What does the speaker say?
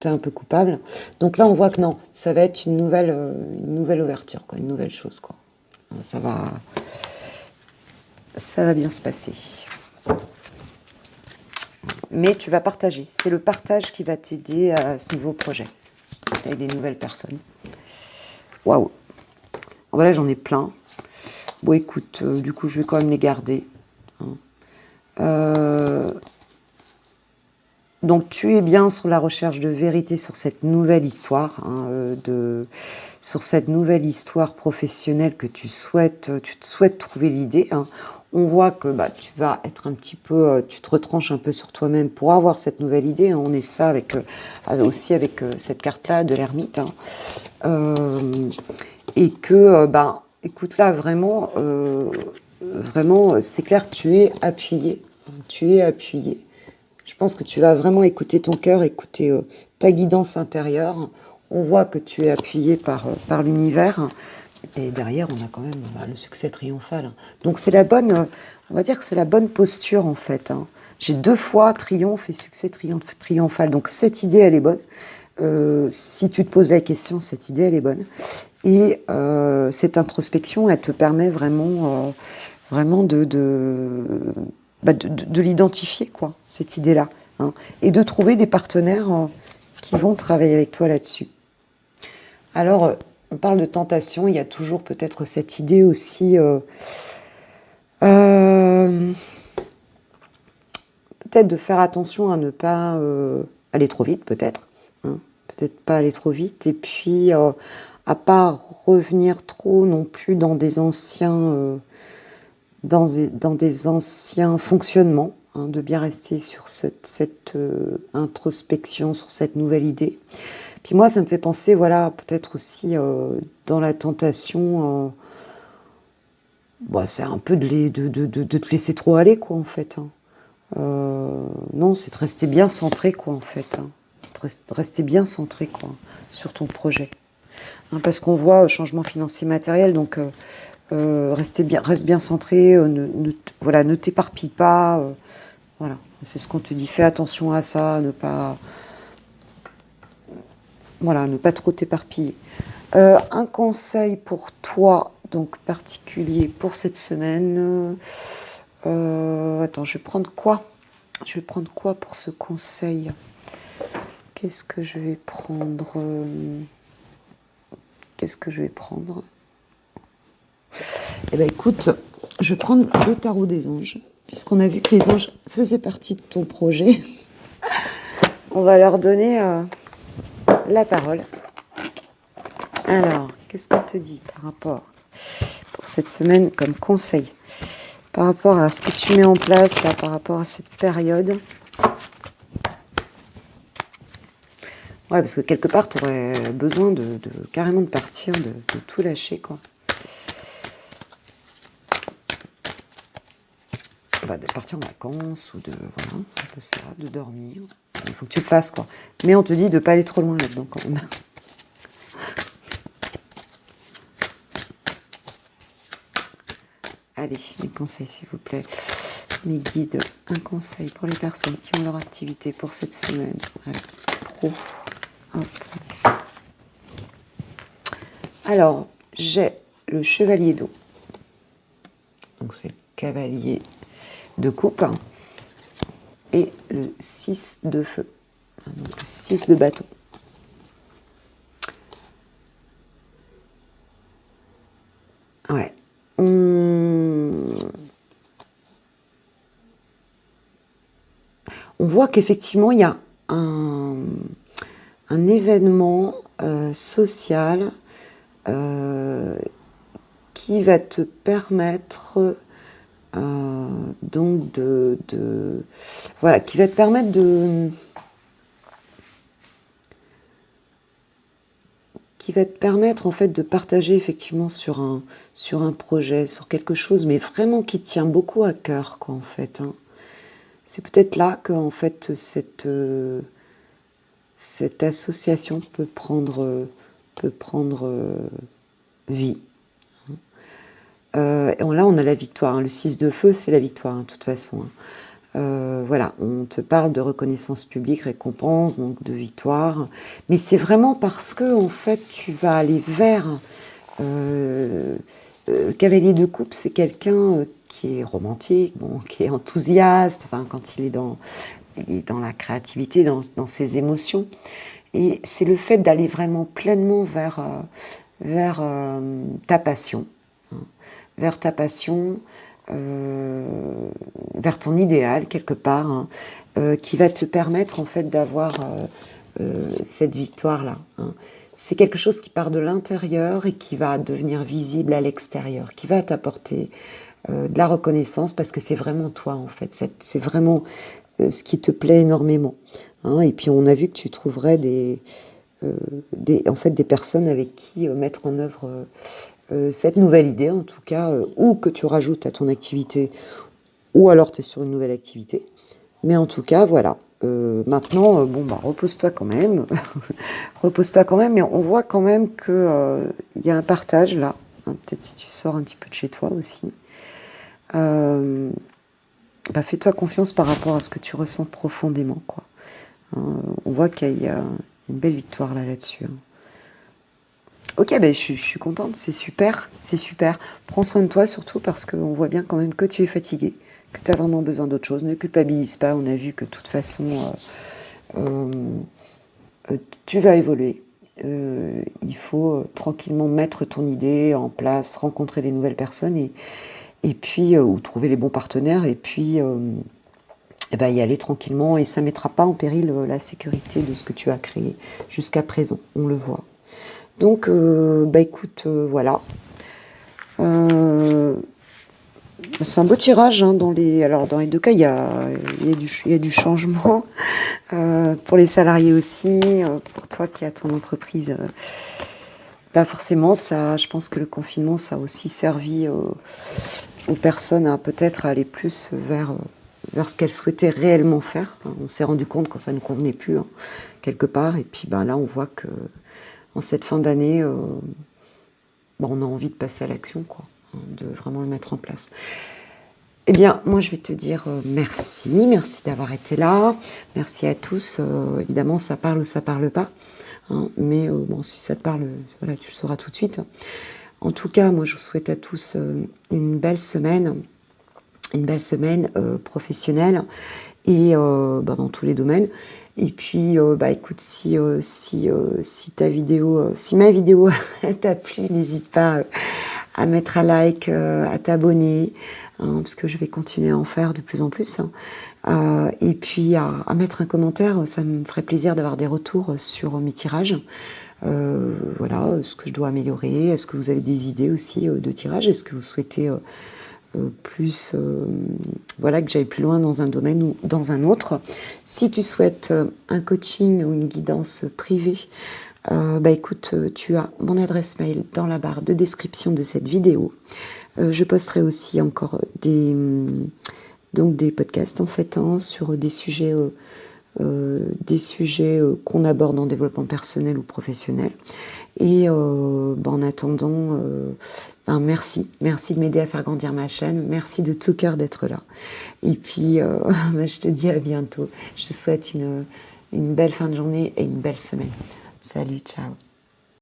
t'es un peu coupable. Donc là, on voit que non, ça va être une nouvelle ouverture, quoi, une nouvelle chose, quoi. Ça va bien se passer. Mais tu vas partager. C'est le partage qui va t'aider à ce nouveau projet avec des nouvelles personnes. Waouh. Voilà, j'en ai plein. Bon, écoute, du coup, je vais quand même les garder. Donc, tu es bien sur la recherche de vérité sur cette nouvelle histoire, sur cette nouvelle histoire professionnelle que tu te souhaites trouver l'idée. On voit que tu vas être un petit peu, tu te retranches un peu sur toi-même pour avoir cette nouvelle idée. On est ça aussi avec cette carte-là de l'ermite. Et que, écoute là, vraiment, c'est clair, tu es appuyé. Tu es appuyé. Je pense que tu vas vraiment écouter ton cœur, écouter ta guidance intérieure. On voit que tu es appuyé par l'univers. Et derrière, on a quand même le succès triomphal. Donc c'est la bonne, on va dire que c'est la bonne posture en fait. J'ai 2 fois triomphe et succès triomphal. Donc cette idée, elle est bonne. Si tu te poses la question, cette idée, elle est bonne. Et cette introspection, elle te permet vraiment de l'identifier, quoi, cette idée-là. Et de trouver des partenaires qui vont travailler avec toi là-dessus. Alors, on parle de tentation, il y a toujours peut-être cette idée aussi, peut-être de faire attention à ne pas aller trop vite, peut-être. Peut-être pas aller trop vite, et puis à pas revenir trop non plus dans des anciens fonctionnements, de bien rester sur cette introspection, sur cette nouvelle idée. Puis moi, ça me fait penser, voilà, peut-être aussi dans la tentation, c'est un peu de te laisser trop aller, quoi, en fait. Non, c'est de rester bien centré, quoi, en fait. De rester bien centré, quoi, sur ton projet. Parce qu'on voit changement financier matériel, donc reste bien centré, ne t'éparpille pas. Voilà, c'est ce qu'on te dit. Fais attention à ça, ne pas trop t'éparpiller. Un conseil pour toi, donc particulier pour cette semaine. Attends, je vais prendre quoi? Je vais prendre quoi pour ce conseil? Qu'est-ce que je vais prendre? Eh bien, écoute, je vais prendre le tarot des anges, puisqu'on a vu que les anges faisaient partie de ton projet. On va leur donner la parole. Alors, qu'est-ce qu'on te dit par rapport, pour cette semaine, comme conseil, par rapport à ce que tu mets en place, là, par rapport à cette période? Ouais, parce que quelque part, tu aurais besoin carrément de partir, de tout lâcher, quoi. De partir en vacances, ou voilà, c'est un peu ça, de dormir. Il faut que tu le fasses, quoi. Mais on te dit de ne pas aller trop loin là-dedans, quand même. Allez, mes conseils, s'il vous plaît. Mes guides, un conseil pour les personnes qui ont leur activité pour cette semaine. Allez, pro. Hop. Alors, j'ai le chevalier d'eau. Donc, c'est le cavalier de coupe. Et le 6 de feu. Donc, le 6 de bâton. Ouais. On voit qu'effectivement, il y a un événement social qui va te permettre donc voilà, qui va te permettre en fait de partager effectivement sur un projet, sur quelque chose, mais vraiment qui te tient beaucoup à cœur, quoi, en fait. C'est peut-être là que, en fait, cette association peut prendre vie. Et là, on a la victoire. Le 6 de feu, c'est la victoire, de toute façon. Voilà, on te parle de reconnaissance publique, récompense, donc de victoire. Mais c'est vraiment parce que, en fait, tu vas aller vers... le cavalier de coupe, c'est quelqu'un qui est romantique, bon, qui est enthousiaste, enfin, quand il est dans la créativité, dans ses émotions. Et c'est le fait d'aller vraiment pleinement vers ta passion, hein, vers ta passion, euh, vers ton idéal quelque part, hein, qui va te permettre en fait d'avoir cette victoire-là, hein. C'est quelque chose qui part de l'intérieur et qui va devenir visible à l'extérieur, qui va t'apporter de la reconnaissance parce que c'est vraiment toi en fait, c'est vraiment ce qui te plaît énormément, hein. Et puis on a vu que tu trouverais en fait, des personnes avec qui mettre en œuvre cette nouvelle idée, en tout cas, ou que tu rajoutes à ton activité, ou alors tu es sur une nouvelle activité. Mais en tout cas, voilà. Maintenant, bon, bah, repose-toi quand même. Repose-toi quand même, mais on voit quand même qu'il y a un partage là. Hein, peut-être si tu sors un petit peu de chez toi aussi. Bah, fais-toi confiance par rapport à ce que tu ressens profondément, quoi. Hein, on voit qu'il y a une belle victoire là-dessus, hein. Ok, ben je suis contente, c'est super, c'est super. Prends soin de toi surtout parce qu'on voit bien quand même que tu es fatiguée, que tu as vraiment besoin d'autre chose. Ne culpabilise pas, on a vu que de toute façon, euh, tu vas évoluer. Il faut tranquillement mettre ton idée en place, rencontrer des nouvelles personnes et puis, ou trouver les bons partenaires et puis eh ben, y aller tranquillement et ça ne mettra pas en péril la sécurité de ce que tu as créé jusqu'à présent, on le voit. Donc, bah écoute, voilà. Euh, c'est un beau tirage, hein, alors dans les deux cas, il y a du changement. Pour les salariés aussi, pour toi qui as ton entreprise. Bah forcément, je pense que le confinement, ça a aussi servi aux personnes à peut-être aller plus vers ce qu'elles souhaitaient réellement faire. On s'est rendu compte quand ça ne convenait plus, hein, quelque part. Et puis bah, là, on voit que en cette fin d'année, bah, on a envie de passer à l'action, quoi, hein, de vraiment le mettre en place. Eh bien, moi, je vais te dire merci d'avoir été là, merci à tous. Évidemment, ça parle ou ça parle pas, hein, mais bon, si ça te parle, voilà, tu le sauras tout de suite. En tout cas, moi, je vous souhaite à tous une belle semaine professionnelle et bah, dans tous les domaines. Et puis, bah, écoute, si ma vidéo t'a plu, n'hésite pas à mettre un like, à t'abonner, hein, parce que je vais continuer à en faire de plus en plus, hein. Et puis à mettre un commentaire, ça me ferait plaisir d'avoir des retours sur mes tirages. Voilà, ce que je dois améliorer. Est-ce que vous avez des idées aussi de tirage? Est-ce que vous souhaitez plus, voilà, que j'aille plus loin dans un domaine ou dans un autre? Si tu souhaites un coaching ou une guidance privée, bah écoute, tu as mon adresse mail dans la barre de description de cette vidéo. Je posterai aussi encore donc des podcasts en fait, hein, sur des sujets qu'on aborde en développement personnel ou professionnel. Et bah, en attendant, ben merci de m'aider à faire grandir ma chaîne, merci de tout cœur d'être là. Et puis bah, je te dis à bientôt. Je te souhaite une belle fin de journée et une belle semaine. Salut, ciao.